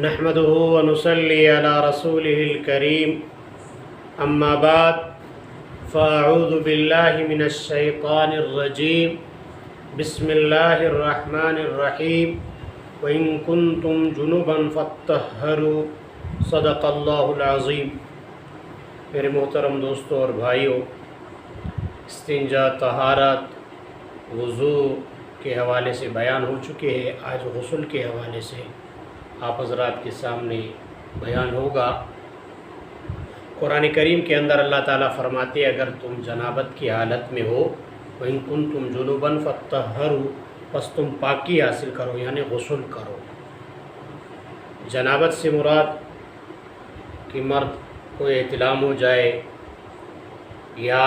نحمده ونصلي على رسوله الكريم اما بعد فاعوذ بالله من الشيطان الرجيم بسم الله الرحمن الرحيم وإن كنتم جنبا فاطهروا صدق اللہ العظیم۔ میرے محترم دوستوں اور بھائیوں، استنجا، طہارت، وضو کے حوالے سے بیان ہو چکے ہیں۔ آج غسل کے حوالے سے آپ حضرات کے سامنے بیان ہوگا۔ قرآن کریم کے اندر اللہ تعالیٰ فرماتے ہیں اگر تم جنابت کی حالت میں ہو وَإِن كُنتُمْ جُنُبًا فَاطَّهَّرُوا، پس تم پاکی حاصل کرو یعنی غسل کرو۔ جنابت سے مراد کہ مرد کو احتلام ہو جائے یا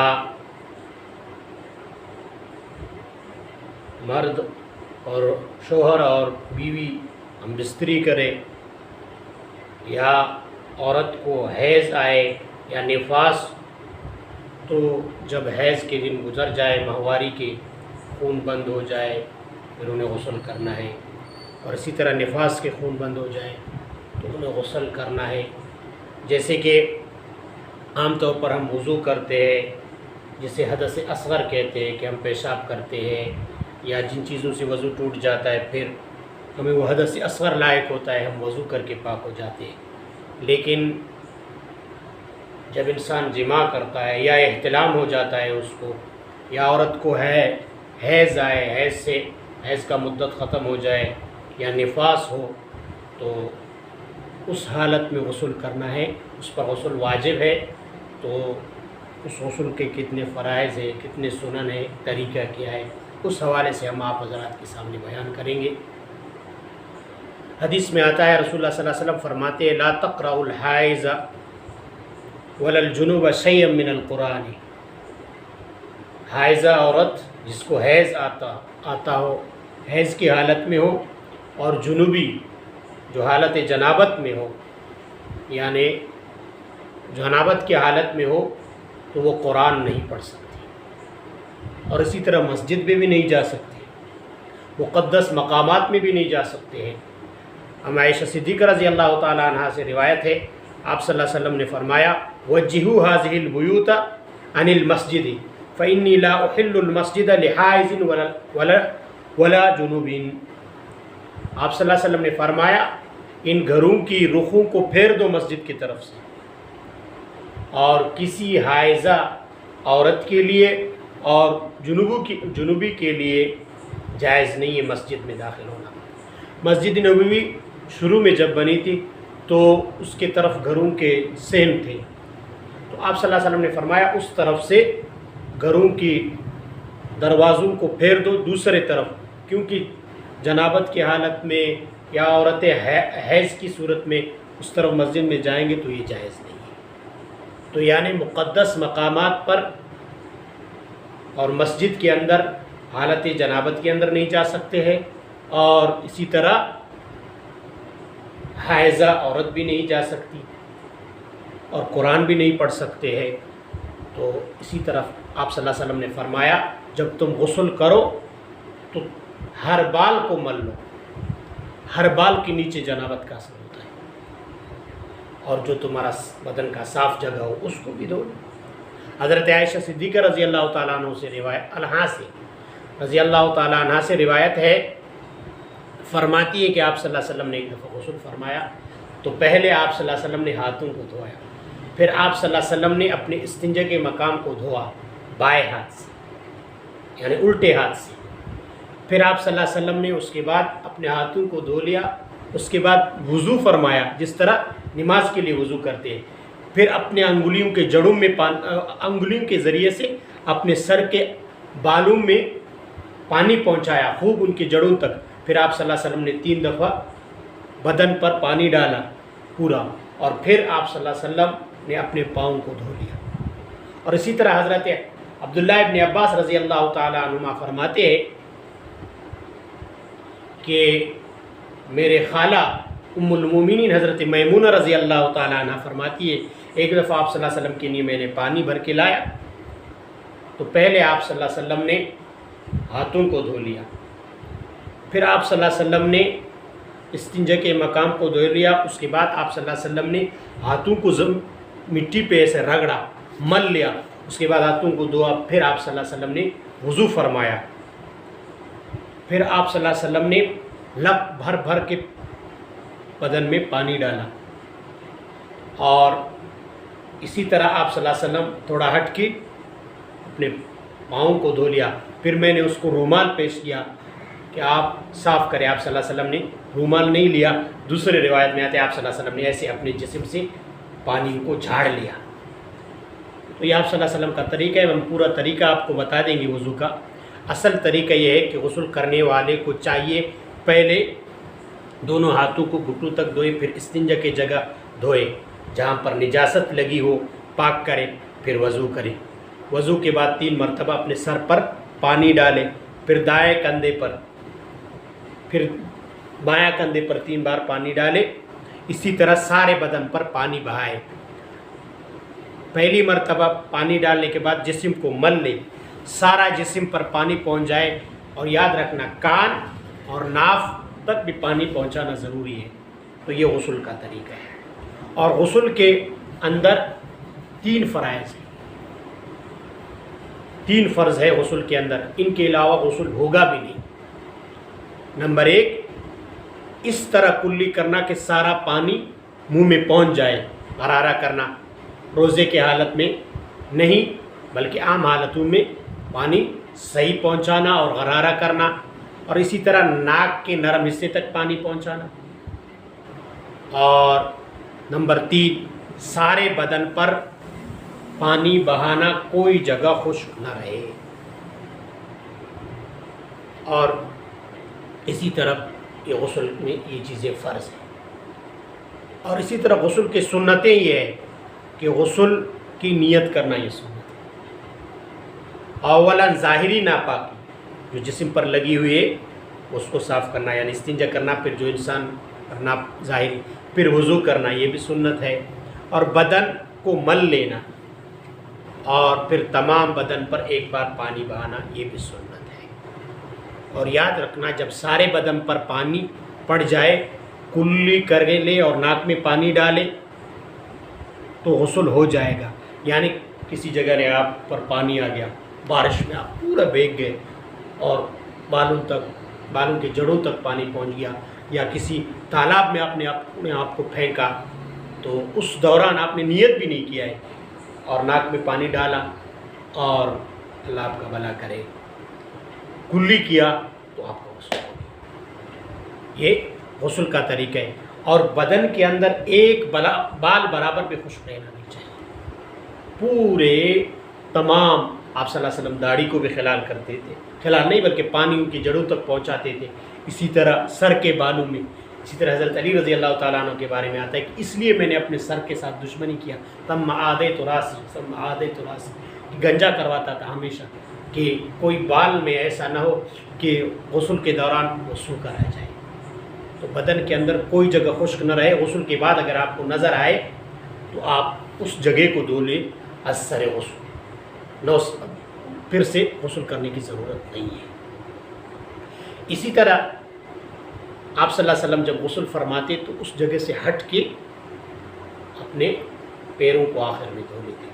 مرد اور شوہر اور بیوی ہم بستری کرے، یا عورت کو حیض آئے یا نفاس، تو جب حیض کے دن گزر جائے، ماہواری کے خون بند ہو جائے، پھر انہیں غسل کرنا ہے۔ اور اسی طرح نفاس کے خون بند ہو جائے تو انہیں غسل کرنا ہے۔ جیسے کہ عام طور پر ہم وضو کرتے ہیں، جسے حدث اصغر کہتے ہیں کہ ہم پیشاب کرتے ہیں یا جن چیزوں سے وضو ٹوٹ جاتا ہے پھر ہمیں وہ حدث اصغر لائق ہوتا ہے، ہم وضو کر کے پاک ہو جاتے ہیں۔ لیکن جب انسان جماع کرتا ہے یا احتلام ہو جاتا ہے اس کو، یا عورت کو حیض آئے، حیض کا مدت ختم ہو جائے یا نفاس ہو، تو اس حالت میں غسل کرنا ہے، اس پر غسل واجب ہے۔ تو اس غسل کے کتنے فرائض ہیں، کتنے سنن ہیں، طریقہ کیا ہے، اس حوالے سے ہم آپ حضرات کے سامنے بیان کریں گے۔ حدیث میں آتا ہے رسول اللہ صلی اللہ علیہ وسلم فرماتے ہیں لا تقرأوا الحائض ولا الجنوب شيئا من القرآن۔ حائضہ عورت جس کو حیض آتا ہو، حیض کی حالت میں ہو، اور جنوبی جو حالت جنابت میں ہو، یعنی جنابت کی حالت میں ہو، تو وہ قرآن نہیں پڑھ سکتی، اور اسی طرح مسجد میں بھی نہیں جا سکتی، مقدس مقامات میں بھی نہیں جا سکتے ہیں۔ ہم عائشہ صدیقہ رضی اللہ تعالیٰ عنہ سے روایت ہے، آپ صلی اللہ علیہ وسلم نے فرمایا وجہوا هذه البیوت عن المسجد فإنی لا احل المسجد لحائض ولا جنوب۔ آپ صلی اللہ علیہ وسلم نے فرمایا ان گھروں کی رخوں کو پھیر دو مسجد کی طرف سے، اور کسی حائضہ عورت کے لیے اور جنوبی کے لیے جائز نہیں ہے مسجد میں داخل ہونا۔ مسجد نبوی شروع میں جب بنی تھی تو اس کے طرف گھروں کے صحن تھے، تو آپ صلی اللہ علیہ وسلم نے فرمایا اس طرف سے گھروں کی دروازوں کو پھیر دو دوسرے طرف، کیونکہ جنابت کی حالت میں یا عورتیں حیض کی صورت میں اس طرف مسجد میں جائیں گے تو یہ جائز نہیں ہے۔ تو یعنی مقدس مقامات پر اور مسجد کے اندر حالت جنابت کے اندر نہیں جا سکتے ہیں، اور اسی طرح حائضہ عورت بھی نہیں جا سکتی، اور قرآن بھی نہیں پڑھ سکتے ہیں۔ تو اسی طرح آپ صلی اللہ علیہ وسلم نے فرمایا جب تم غسل کرو تو ہر بال کو مل لو، ہر بال کے نیچے جنابت کا اثر ہوتا ہے، اور جو تمہارا بدن کا صاف جگہ ہو اس کو بھی دھو لو۔ حضرت عائشہ صدیقہ رضی اللہ تعالیٰ عنہ سے روایت ہے، فرماتی ہے کہ آپ صلی اللہ علیہ وسلم نے ایک دفعہ غسل فرمایا تو پہلے آپ صلی اللہ علیہ وسلم نے ہاتھوں کو دھویا، پھر آپ صلی اللہ علیہ وسلم نے اپنے استنجا کے مقام کو دھویا بائیں ہاتھ سے یعنی الٹے ہاتھ سے، پھر آپ صلی اللہ علیہ وسلم نے اس کے بعد اپنے ہاتھوں کو دھو لیا، اس کے بعد وضو فرمایا جس طرح نماز کے لیے وضو کرتے ہیں، پھر اپنے انگلیوں کے جڑوں میں انگلیوں کے ذریعے سے اپنے سر کے بالوں میں پانی پہنچایا خوب ان کے جڑوں تک، پھر آپ صلی اللہ علیہ وسلم نے 3 دفعہ بدن پر پانی ڈالا پورا، اور پھر آپ صلی اللہ علیہ وسلم نے اپنے پاؤں کو دھو لیا۔ اور اسی طرح حضرت عبداللہ ابن عباس رضی اللہ تعالیٰ عنہما فرماتے ہیں کہ میرے خالہ ام المومنین حضرت میمونہ رضی اللہ تعالیٰ عنہ فرماتی ہے ایک دفعہ آپ صلی اللہ علیہ وسلم کے لیے میں نے پانی بھر کے لایا تو پہلے آپ صلی اللہ علیہ وسلم نے ہاتھوں کو دھو لیا، پھر آپ صلی اللہ علیہ وسلم نے استنجا کے مقام کو دھو لیا، اس کے بعد آپ صلی اللہ علیہ وسلم نے ہاتھوں کو مٹی پہ ایسے رگڑا، مل لیا، اس کے بعد ہاتھوں کو دھویا، پھر آپ صلی اللہ علیہ وسلم نے وضو فرمایا، پھر آپ صلی اللہ علیہ وسلم نے لپ بھر بھر کے بدن میں پانی ڈالا، اور اسی طرح آپ صلی اللہ علیہ وسلم تھوڑا ہٹ کے اپنے پاؤں کو دھو لیا، پھر میں نے اس کو رومال پیش کیا کہ آپ صاف کریں۔ آپ صلی اللہ علیہ وسلم نے رومال نہیں لیا، دوسرے روایت میں آتے ہیں آپ صلی اللہ علیہ وسلم نے ایسے اپنے جسم سے پانی کو جھاڑ لیا۔ تو یہ آپ صلی اللہ علیہ وسلم کا طریقہ ہے، ہم پورا طریقہ آپ کو بتا دیں گے وضو کا۔ اصل طریقہ یہ ہے کہ غسل کرنے والے کو چاہیے پہلے دونوں ہاتھوں کو گھٹنوں تک دھوئے، پھر استنجا کی جگہ دھوئے، جہاں پر نجاست لگی ہو پاک کرے، پھر وضو کرے۔ وضو کے بعد 3 مرتبہ اپنے سر پر پانی ڈالے، پھر دائیں کندھے پر، پھر بایاں کندھے پر 3 بار پانی ڈالے، اسی طرح سارے بدن پر پانی بہائے۔ پہلی مرتبہ پانی ڈالنے کے بعد جسم کو مل لے، سارا جسم پر پانی پہنچ جائے، اور یاد رکھنا کان اور ناف تک بھی پانی پہنچانا ضروری ہے۔ تو یہ غسل کا طریقہ ہے، اور غسل کے اندر 3 فرائض ہیں، 3 فرض ہے غسل کے اندر، ان کے علاوہ غسل ہوگا بھی نہیں۔ نمبر 1، اس طرح کلی کرنا کہ سارا پانی منہ میں پہنچ جائے، غرارہ کرنا، روزے کے حالت میں نہیں بلکہ عام حالتوں میں پانی صحیح پہنچانا اور غرارہ کرنا، اور اسی طرح ناک کے نرم حصے تک پانی پہنچانا۔ اور نمبر 3، سارے بدن پر پانی بہانا، کوئی جگہ خشک نہ رہے۔ اور اسی طرح یہ غسل میں یہ چیزیں فرض ہیں۔ اور اسی طرح غسل کی سنتیں یہ ہے کہ غسل کی نیت کرنا یہ سنت ہے۔ اولاً ظاہری ناپاکی جو جسم پر لگی ہوئی ہے اس کو صاف کرنا، یعنی استنجا کرنا، پھر جو انسان پر ظاہری، پھر وضو کرنا، یہ بھی سنت ہے، اور بدن کو مل لینا، اور پھر تمام بدن پر ایک بار پانی بہانا، یہ بھی سنت ہے۔ اور یاد رکھنا جب سارے بدن پر پانی پڑ جائے، کلی کر لے اور ناک میں پانی ڈالے تو غسل ہو جائے گا۔ یعنی کسی جگہ نے آپ پر پانی آ گیا، بارش میں آپ پورا بھیگ گئے اور بالوں کے جڑوں تک پانی پہنچ گیا، یا کسی تالاب میں آپ نے اپنے آپ کو پھینکا، تو اس دوران آپ نے نیت بھی نہیں کیا ہے اور ناک میں پانی ڈالا، اور اللہ آپ کا بھلا کرے کلی کیا، تو آپ کا غسل ہو گیا۔ یہ غسل کا طریقہ ہے۔ اور بدن کے اندر ایک بال برابر بھی خشک رہنا نہیں چاہیے۔ پورے تمام آپ صلی اللہ علیہ وسلم داڑھی کو بھی خلال کرتے تھے، خلال نہیں بلکہ پانی ان کی جڑوں تک پہنچاتے تھے، اسی طرح سر کے بالوں میں، اسی طرح حضرت علی رضی اللہ تعالیٰ عنہ کے بارے میں آتا ہے کہ اس لیے میں نے اپنے سر کے ساتھ دشمنی کیا، ثم عادیت راسی، گنجا کرواتا تھا ہمیشہ کہ کوئی بال میں ایسا نہ ہو کہ غسل کے دوران وہ سوکھا رہ جائے۔ تو بدن کے اندر کوئی جگہ خشک نہ رہے۔ غسل کے بعد اگر آپ کو نظر آئے تو آپ اس جگہ کو دھو لیں، از سر غسل، پھر سے غسل کرنے کی ضرورت نہیں ہے۔ اسی طرح آپ صلی اللہ علیہ وسلم جب غسل فرماتے تو اس جگہ سے ہٹ کے اپنے پیروں کو آخر میں دھو لیتے۔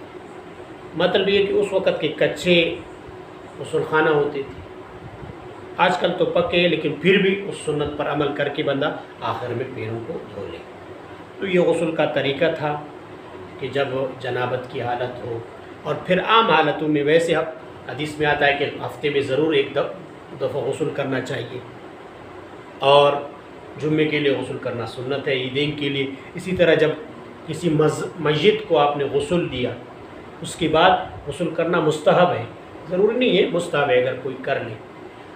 مطلب یہ کہ اس وقت کے کچے غسل خانہ ہوتے تھے، آج کل تو پکے، لیکن پھر بھی اس سنت پر عمل کر کے بندہ آخر میں پیروں کو دھو لے۔ تو یہ غسل کا طریقہ تھا کہ جب جنابت کی حالت ہو، اور پھر عام حالتوں میں ویسے حدیث میں آتا ہے کہ ہفتے میں ضرور ایک دفعہ غسل کرنا چاہیے، اور جمعے کے لیے غسل کرنا سنت ہے، عیدین کے لیے۔ اسی طرح جب کسی مسجد کو آپ نے غسل دیا، اس کے بعد غسل کرنا مستحب ہے، ضروری نہیں ہے، مستحب ہے اگر کوئی کر لے۔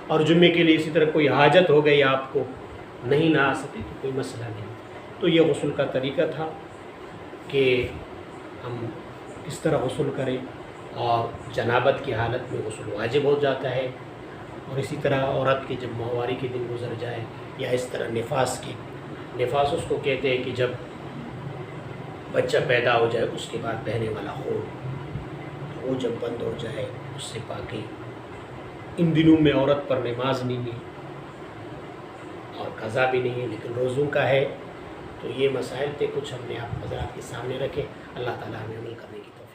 اور جمعے کے لیے اسی طرح کوئی حاجت ہو گئی آپ کو، نہیں نہ آ سکے تو کوئی مسئلہ نہیں۔ تو یہ غسل کا طریقہ تھا کہ ہم کس طرح غسل کریں، اور جنابت کی حالت میں غسل واجب ہو جاتا ہے، اور اسی طرح عورت کے جب ماہواری کے دن گزر جائے، یا اس طرح نفاس اس کو کہتے ہیں کہ جب بچہ پیدا ہو جائے اس کے بعد بہنے والا خون، وہ جب بند ہو جائے اس سے پاکی۔ ان دنوں میں عورت پر نماز نہیں ہے، اور قضا بھی نہیں ہے لیکن روزوں کا ہے. تو یہ مسائل تھے کچھ ہم نے آپ حضرات کے سامنے رکھے. اللہ تعالیٰ ہمیں عمل کرنے کی توفیق